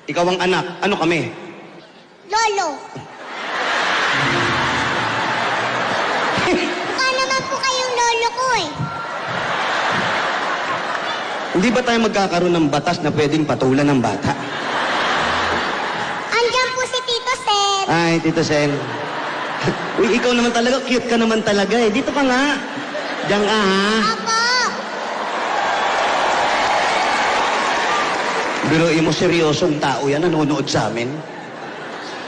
Ikaw ang anak. Ano kami? Lolo. Mukha naman po kayong lolo ko eh. Hindi ba tayo magkakaroon ng batas na pwedeng patulan ng bata? Andyan po si Tito Sen. Ay, Tito Sen. Uy, ikaw naman talaga. Cute ka naman talaga eh. Dito ka nga. Diyan ka ha. Apo. Biruin mo, seryosong tao yan. Nanonood sa amin.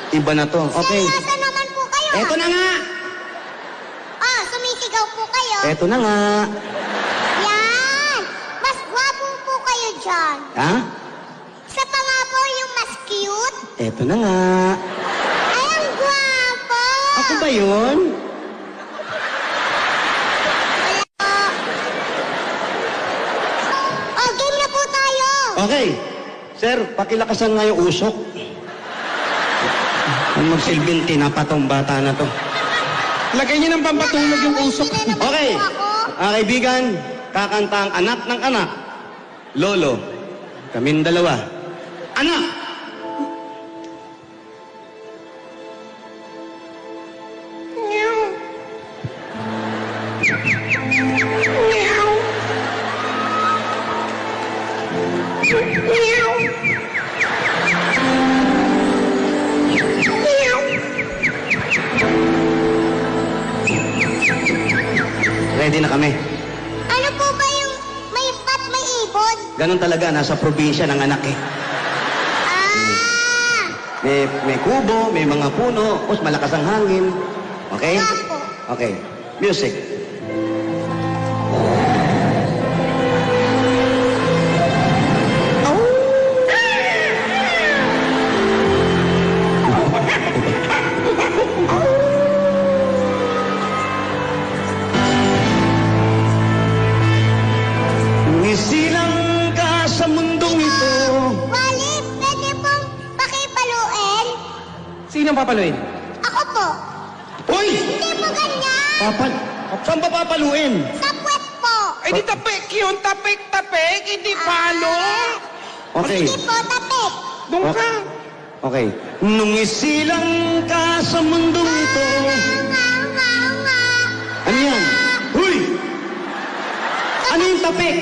Iba na to. Okay. Seryoso naman po kayo. Eto na nga. Ah, sumisigaw po kayo. Eto na nga. Yan. Mas gwapo po kayo dyan. Ha? Sa pa nga po yung mas cute. Eto na nga. Ay, ang gwapo. Ako ba yun? Oh, game na po tayo. Okay. Sir, pakilakasan nga yung usok. Ang magsilbing tinapa tong bata na to. Lagay niya ng pampatulog yung usok. Hindi na naman Okay. po ako. Kaibigan, kakanta ang anak ng anak. Lolo, kaming dalawa. Anak! Ready na kami. Ano po ba yung may pat may ibon? Ganon talaga, nasa probinsya ng anak eh. Ah! May kubo, may mga puno, tapos malakas ang hangin. Okay? Wala po. Okay. Music. Isilang ka sa mundong ito. Wally, pwede pong pakipaluin? Sino papaluin? Ako po. Uy! Hindi po ganyan. Saan pa papaluin? Sa puwet po. Ay, di tapik yun. Tapik. Hindi palo. Okay. Hindi po, tapik. Doon ka. Okay. Nung isilang ka sa mundong ito. Nga. Ano yan? Huy! Ano yung tapik?